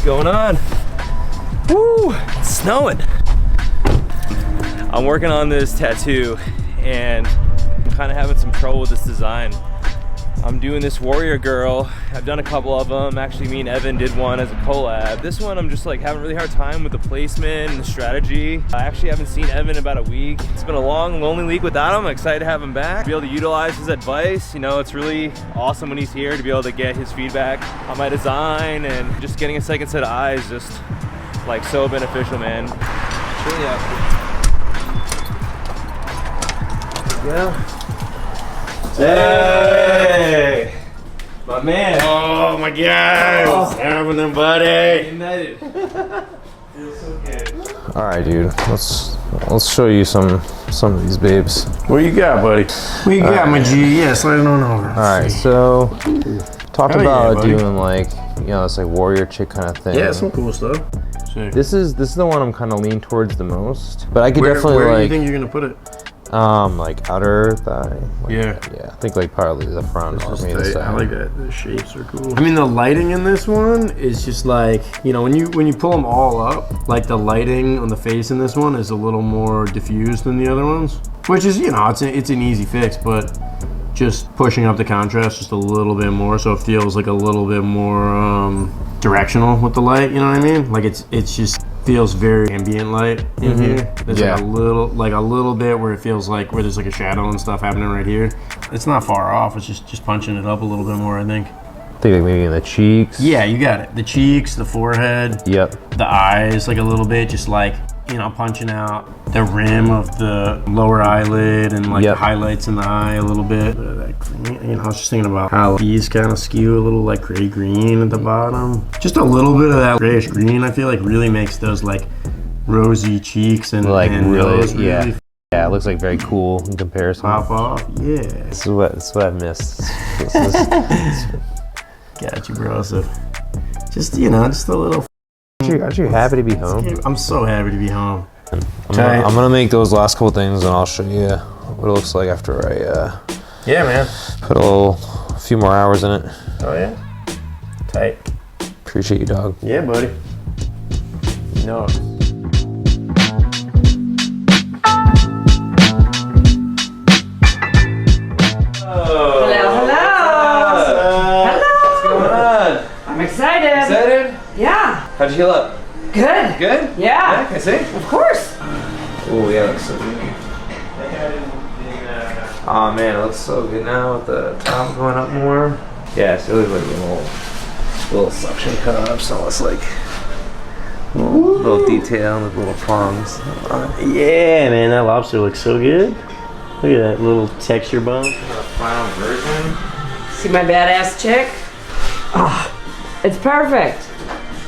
going on? Woo, it's snowing. I'm working on this tattoo and I'm kind of having some trouble with this design. I'm doing this warrior girl. I've done a couple of them. Actually, me and Evan did one as a collab. This one, I'm just like having a really hard time with the placement and the strategy. I actually haven't seen Evan in about a week. It's been a long, lonely week without him. I'm excited to have him back, be able to utilize his advice. You know, it's really awesome when he's here to be able to get his feedback on my design, and just getting a second set of eyes, just like so beneficial, man. It's really awesome. Yeah. Hey, my man. Oh my God, what's happening, buddy? United. Feels so good. All right, dude. Let's show you some of these babes. What you got, buddy? What you got, my G? Yeah, slide it on over. All right, so talked about yeah, doing like, you know, it's like warrior chick kind of thing. Yeah, some cool stuff. This is the one I'm kind of leaning towards the most, but I could definitely where like. do you think you're gonna put it? Like outer thigh. Like, yeah. I think like probably the front or maybe the side. I like that. The shapes are cool. I mean, the lighting in this one is just like, you know, when you pull them all up, like the lighting on the face in this one is a little more diffused than the other ones, which is, you know, it's an easy fix, but just pushing up the contrast just a little bit more, so it feels like a little bit more directional with the light. You know what I mean? Like it's just feels very ambient light in here. There's like a little bit where it feels like where there's like a shadow and stuff happening right here. It's not far off. It's just punching it up a little bit more, I think. I think like maybe in the cheeks. Yeah, you got it. The cheeks, the forehead. Yep. The eyes, like a little bit, just like, you know, punching out the rim of the lower eyelid and like the highlights in the eye a little bit. You know, I was just thinking about how these kind of skew a little like gray green at the bottom. Just a little bit of that grayish green, I feel like really makes those like rosy cheeks and like and really, yeah, it looks like very cool in comparison. Pop off, yeah. This is what I missed. Got you, bro. So just, you know, just a little. Aren't you happy to be home? I'm so happy to be home. I'm gonna make those last couple things and I'll show you what it looks like after I yeah, man. Put a few more hours in it. Oh yeah. Tight. Appreciate you, dog. Yeah, buddy. No. I'm excited. Yeah. How'd you heal up? Good. Good? Yeah. Can I see? Of course. Oh, yeah, it looks so good. Oh man, it looks so good now with the top going up more. Yeah, it's really like a little suction cups, so it's like a little detail with little prongs. Yeah, man, that lobster looks so good. Look at that little texture bump. The final version. See my badass chick? Oh, it's perfect.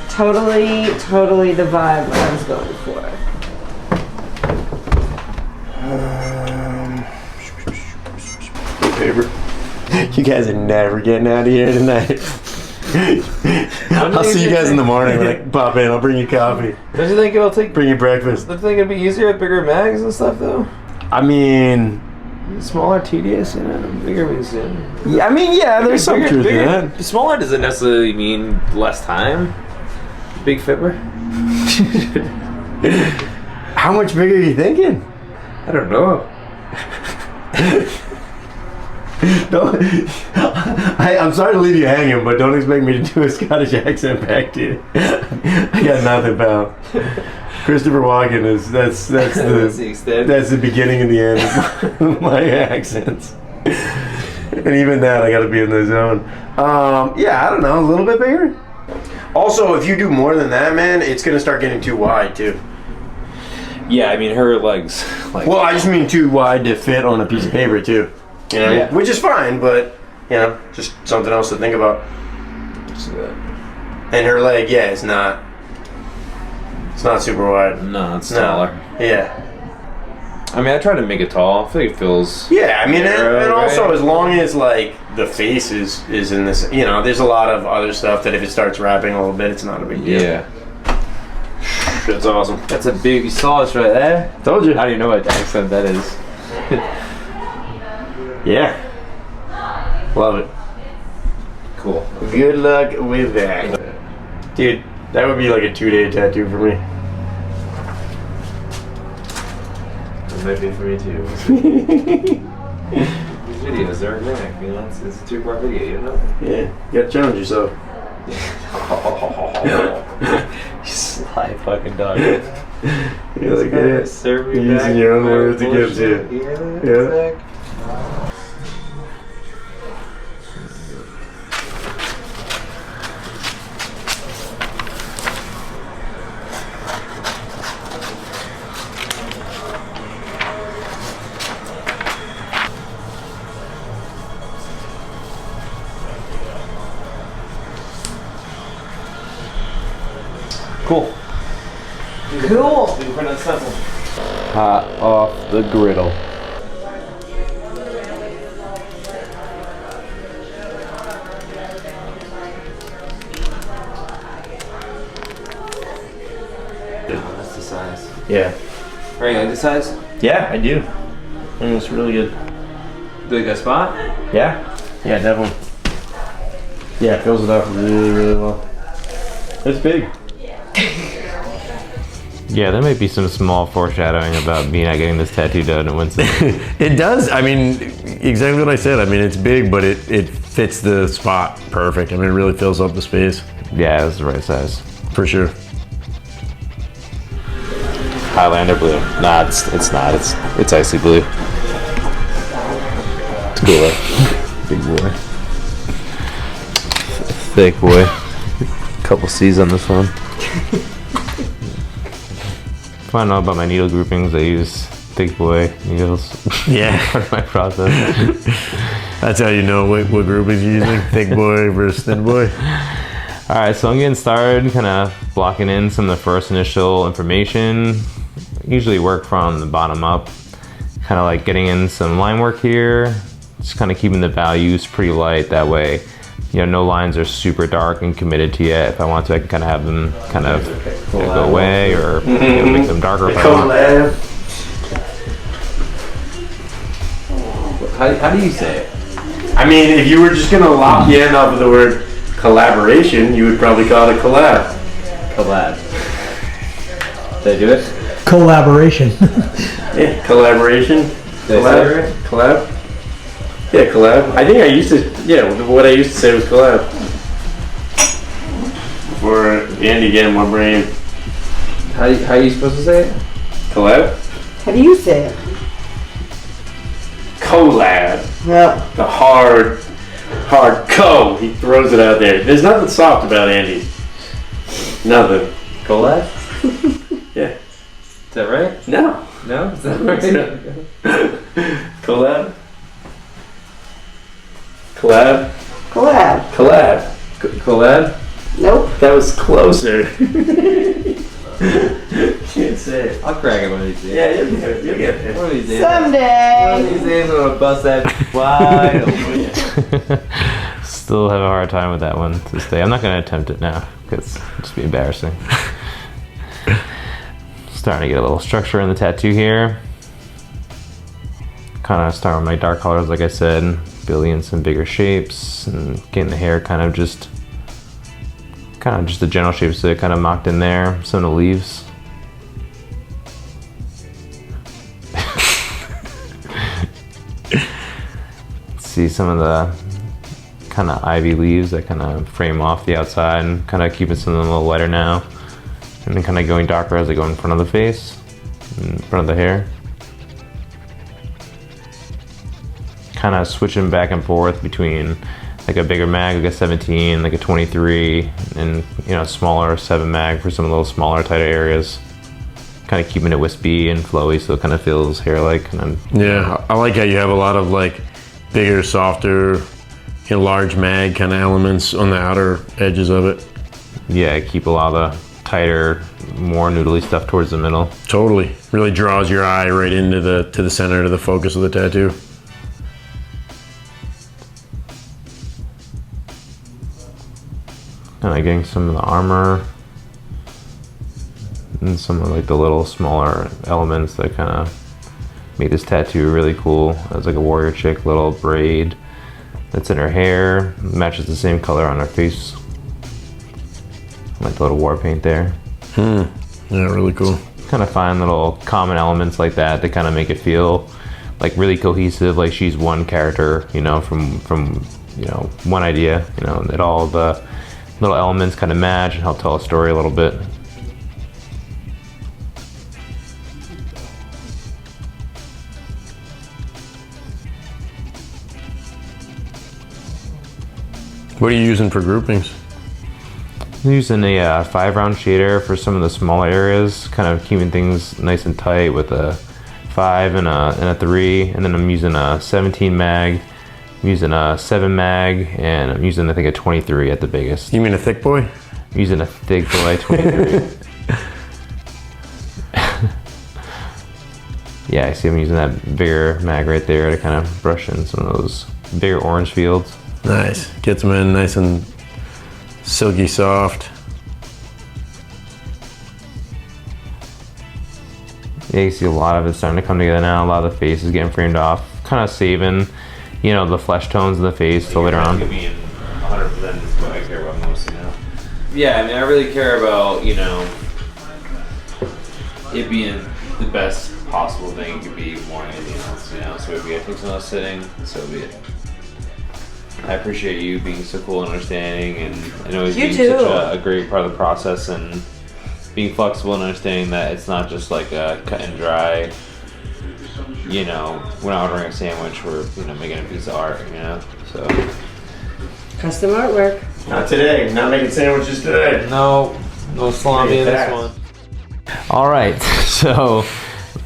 Totally the vibe that I was going for. You guys are never getting out of here tonight. I'll see you guys in the morning when I pop in. I'll bring you coffee. Don't you think it'll take? Bring you breakfast. Don't you think it'd be easier with bigger mags and stuff though? I mean, smaller, tedious, you know. Bigger means yeah. I mean, yeah. There's some truth in that. Smaller doesn't necessarily mean less time. Big fibber. How much bigger are you thinking? I don't know. I'm sorry to leave you hanging, but don't expect me to do a Scottish accent back to you. I got nothing, pal. Christopher Walken is that's the beginning and the end of my accents. And even that, I got to be in the zone. Yeah, I don't know, a little bit bigger. Also, if you do more than that, man, it's gonna start getting too wide too. Yeah, I mean her legs. Like, well, I just mean too wide to fit on a piece of paper too. You know, yeah. Which is fine, but you know, just something else to think about. And her leg, yeah, it's not super wide. No, it's taller. Yeah. I mean, I try to make it tall. I feel like it feels. Yeah, I mean, and also as long as like the face is in this, you know, there's a lot of other stuff that if it starts wrapping a little bit, it's not a big deal. Yeah. That's awesome. That's a big sauce right there. Told you. How do you know what accent that is? Yeah. Love it. Cool. Good luck with that. Dude, That would be like a 2-day tattoo for me. It might be for me too. These videos, they're organic, you know? It's a 2-part video, you know? Yeah, you gotta challenge yourself. You sly fucking dog. You're like, yeah, serve me you're back using your own my words against you. bullshit. You hear that, Yeah. Zach? Cool. Cool. Print on stencil. Hot off the griddle. Oh, that's the size. Yeah. Right, you like the size? Yeah, I do. I think it's really good. Do you like that spot? Yeah? Yeah, definitely. Yeah, it fills it up really, really well. It's big. Yeah, there might be some small foreshadowing about me not getting this tattoo done in Winston. It does. I mean, exactly what I said. I mean, it's big, but it fits the spot perfect. I mean, it really fills up the space. Yeah, it's the right size. For sure. Highlander blue. Nah, it's not. It's icy blue. It's cooler. Big boy. Thick boy. Couple C's on this one. If I know about my needle groupings, I use thick boy needles. Yeah. Part of my process. That's how you know what groupings you're using. Thick boy versus thin boy. All right, so I'm getting started, kind of blocking in some of the first initial information. Usually work from the bottom up, kind of like getting in some line work here, just kind of keeping the values pretty light. That way, you know, no lines are super dark and committed to yet. If I want to, I can kind of have them kind of go away or you know, make them darker if I want. How do you say it? I mean, if you were just gonna lock the end off of the word collaboration, you would probably call it a collab. Collab. Did I do it? Collaboration. Yeah, collaboration. Did I say it right? Collab. Yeah, collab. I think I used to. Yeah, what I used to say was collab. For Andy getting my brain. How are you supposed to say it? Collab. How do you say it? Collab. Yeah. The hard co. He throws it out there. There's nothing soft about Andy. Nothing. Collab? Yeah. Is that right? No. No? Is that right? Collab. Collab. Collab. Collab. Collab? Nope. That was closer. Can't say it. I'll crack it one of these days. Yeah, you'll get it. You'll get it. One of these days. One of Someday. these days I'm gonna bust that wide open. Still have a hard time with that one to this day. I'm not going to attempt it now because it'll just be embarrassing. Starting to get a little structure in the tattoo here. Kind of start with my dark colors, like I said, building in some bigger shapes and getting the hair kind of just the general shapes that are kind of mocked in there. Some of the leaves. See some of the kind of ivy leaves that kind of frame off the outside and kind of keeping some of them a little lighter now. And then kind of going darker as I go in front of the face, in front of the hair. Kind of switching back and forth between like a bigger mag, like a 17, like a 23, and you know, smaller 7 mag for some of those smaller, tighter areas. Kind of keeping it wispy and flowy so it kind of feels hair-like. Yeah, I like how you have a lot of like bigger, softer, you know, large mag kind of elements on the outer edges of it. Yeah, keep a lot of the tighter, more noodly stuff towards the middle. Totally, really draws your eye right into the center, to the focus of the tattoo. Kind of getting some of the armor and some of like the little smaller elements that kind of make this tattoo really cool. It's like a warrior chick little braid that's in her hair, matches the same color on her face. Like the little war paint there. Yeah, really cool. Kind of find little common elements like that kind of make it feel like really cohesive, like she's one character, you know, from you know, one idea, you know, that all the little elements kind of match and help tell a story a little bit. What are you using for groupings? I'm using a 5-round shader for some of the smaller areas, kind of keeping things nice and tight with a 5 and a 3, and then I'm using a 17 mag, I'm using a 7 mag, and I'm using I think a 23 at the biggest. You mean a thick boy? I'm using a thick boy 23. Yeah, I see I'm using that bigger mag right there to kind of brush in some of those bigger orange fields. Nice. Gets them in nice and silky soft. Yeah, you see a lot of it starting to come together now. A lot of the face is getting framed off. Kind of saving, you know, the flesh tones of the face till later on. Being 100% is what I care about most, you know? Yeah, I mean, I really care about, you know, it being the best possible thing it could be more than anything else, you know? So if we get to another sitting, so be it. I appreciate you being so cool and understanding, and always being such a great part of the process, and being flexible and understanding that it's not just like a cut and dry, you know, we're not ordering a sandwich, we're, you know, making a piece of art, you know, so. Custom artwork. Not today. Not making sandwiches today. No salami in this one. All right, so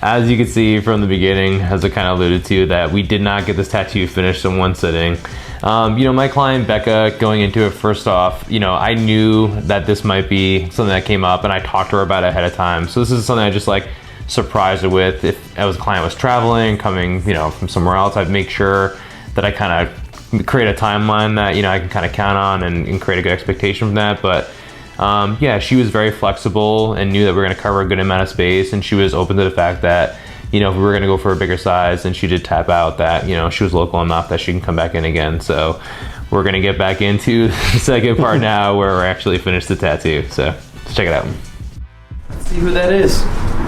as you can see from the beginning, as I kind of alluded to, that we did not get this tattoo finished in one sitting. You know, my client Becca, going into it, first off, you know, I knew that this might be something that came up, and I talked to her about it ahead of time. So this is something I just like surprised her with. If a client was traveling, coming, you know, from somewhere else, I'd make sure that I kind of create a timeline that, you know, I can kind of count on and create a good expectation from that. But yeah, she was very flexible and knew that we were going to cover a good amount of space, and she was open to the fact that, you know, if we were going to go for a bigger size, and she did tap out that, you know, she was local enough that she can come back in again. So we're going to get back into the second part now, where we're actually finished the tattoo. So let's check it out. Let's see who that is.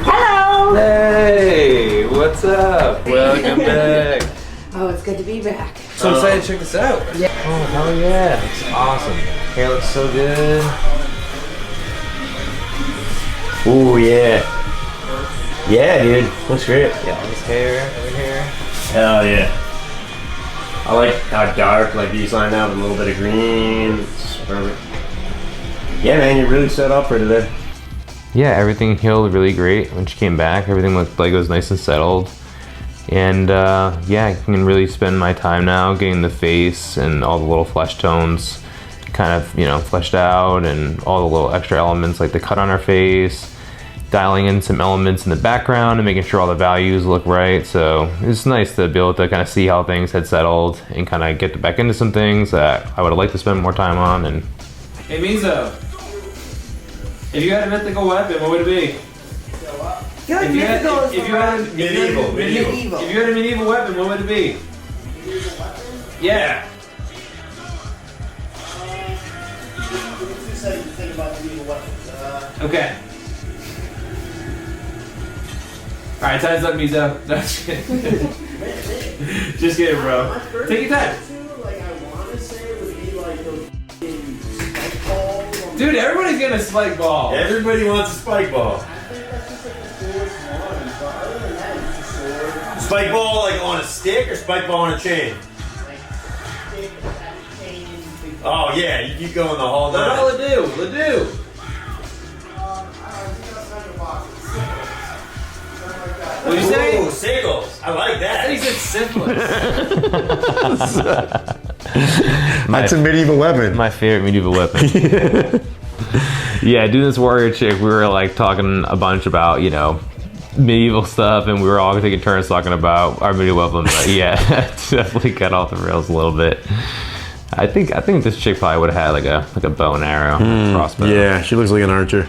Hello! Hey, what's up? Welcome back. Oh, it's good to be back. So excited to check this out. Yeah. Oh, hell yeah. It's awesome. Hair looks so good. Ooh, yeah. Yeah, dude. Looks great. Yeah, his hair, over here. Hell yeah. I like how dark, like these line out with a little bit of green. It's perfect. Yeah, man, you're really set up for today. Yeah, everything healed really great when she came back. Everything looked like it was nice and settled. And yeah, I can really spend my time now getting the face and all the little flesh tones kind of, you know, fleshed out, and all the little extra elements like the cut on her face, dialing in some elements in the background and making sure all the values look right. So it's nice to be able to kind of see how things had settled and kind of get back into some things that I would have liked to spend more time on. And Hey, Mizo. If you had a mythical weapon, what would it be? I feel like mythical is if you had a medieval. If you had a medieval weapon, what would it be? Medieval weapon? Yeah. Give me 2 seconds to think about medieval weapons. Okay. All right, time's up, Mizo. No, just kidding. Just kidding, bro. Take your time. Like, I want to say it would be like those spike balls. Dude, everybody's getting a spike ball. Everybody wants a spike ball. I think that's just like the coolest one. But other than that, it's a sword. Spike ball like on a stick or spike ball on a chain? Like, stick, chain, big Oh yeah, you keep going the whole What time. about Ledoux? I think outside the box. Something like that. What did you say? Ooh, sickles. I like I think he that. said syphilis. That's a medieval weapon. my favorite medieval weapon. Yeah, doing this warrior chick, we were like talking a bunch about, you know, medieval stuff, and we were all taking turns talking about our medieval weapon. But yeah, definitely got off the rails a little bit. I think this chick probably would have had like a bow and arrow, crossbow. Yeah, she looks like an archer.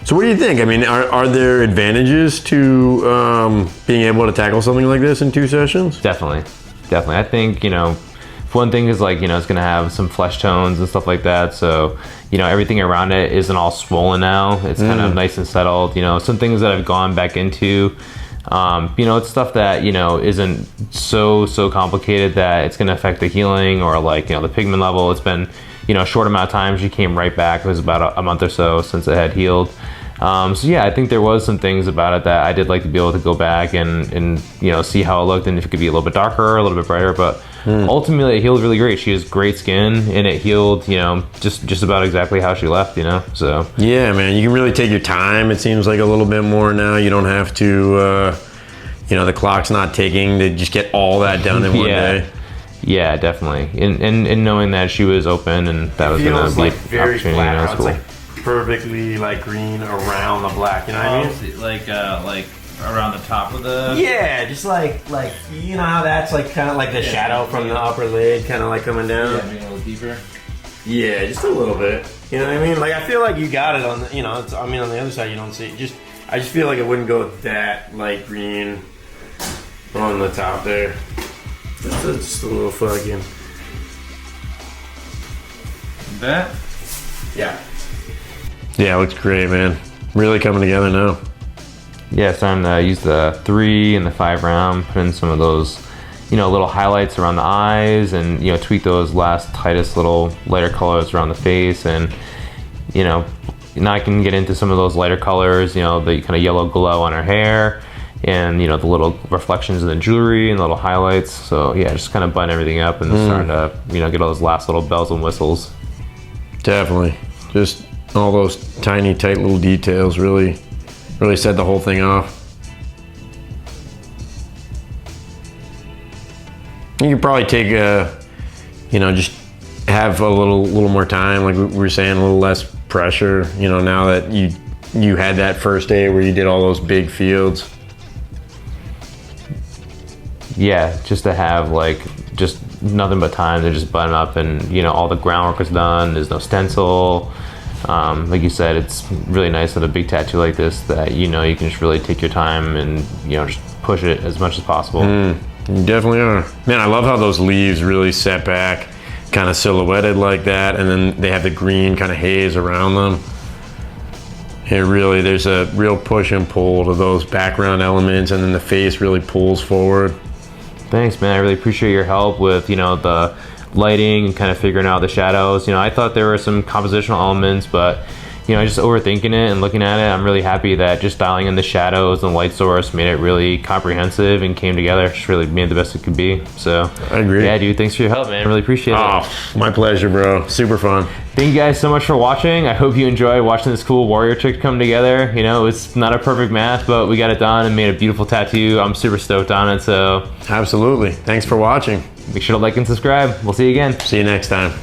So what do you think? I mean, are there advantages to being able to tackle something like this in 2 sessions? Definitely. I think, you know, one thing is like, you know, it's gonna have some flesh tones and stuff like that. So, you know, everything around it isn't all swollen now. It's kind of nice and settled. You know, some things that I've gone back into, you know, it's stuff that, you know, isn't so complicated that it's gonna affect the healing or like, you know, the pigment level. It's been, you know, a short amount of time. She came right back. It was about a month or so since it had healed. So yeah, I think there was some things about it that I did like to be able to go back and you know, see how it looked and if it could be a little bit darker, a little bit brighter, but ultimately it healed really great. She has great skin and it healed, you know, just about exactly how she left, you know, so. Yeah, man, you can really take your time. It seems like a little bit more now. You don't have to, you know, the clock's not ticking to just get all that done in one day. Yeah, definitely. And knowing that she was open and that was going to be like an very opportunity, flat. you know, it's It's cool. like perfectly like green around the black, you know what I mean? Like around the top of the. Yeah, just like you know how that's like kind of like the shadow from the upper lid, kind of like coming down. Yeah, being a little deeper. Yeah, just a little bit. You know what I mean? Like I feel like you got it on the, you know. It's, I mean, on the other side you don't see it. I just feel like it wouldn't go that light green on the top there. That's just a little fucking. That. Yeah. Yeah, it looks great, man. Really coming together now. Yeah, it's time to use the 3 and the 5 round, put in some of those, you know, little highlights around the eyes and, you know, tweak those last tightest little lighter colors around the face. And, you know, now I can get into some of those lighter colors, you know, the kind of yellow glow on her hair and, you know, the little reflections in the jewelry and little highlights. So yeah, just kind of button everything up and starting to, you know, get all those last little bells and whistles. Definitely. Just all those tiny, tight little details really set the whole thing off. You could probably take you know, just have a little more time, like we were saying, a little less pressure. You know, now that you had that first day where you did all those big fields. Yeah, just to have like just nothing but time to just button up and, you know, all the groundwork is done. There's no stencil. Like you said, it's really nice with a big tattoo like this that, you know, you can just really take your time and, you know, just push it as much as possible. You definitely are. Man, I love how those leaves really set back, kind of silhouetted like that, and then they have the green kind of haze around them. There's a real push and pull to those background elements, and then the face really pulls forward. Thanks, man. I really appreciate your help with, you know, the lighting and kind of figuring out the shadows. You know, I thought there were some compositional elements, but, you know, just overthinking it and looking at it, I'm really happy that just dialing in the shadows and light source made it really comprehensive and came together. Just really made the best it could be. So I agree. Yeah, dude, thanks for your help, man. Really appreciate it. Oh, my pleasure, bro. Super fun. Thank you guys so much for watching. I hope you enjoyed watching this cool warrior trick come together. You know, it's not a perfect match, but we got it done and made a beautiful tattoo. I'm super stoked on it, so. Absolutely. Thanks for watching. Make sure to like and subscribe. We'll see you again. See you next time.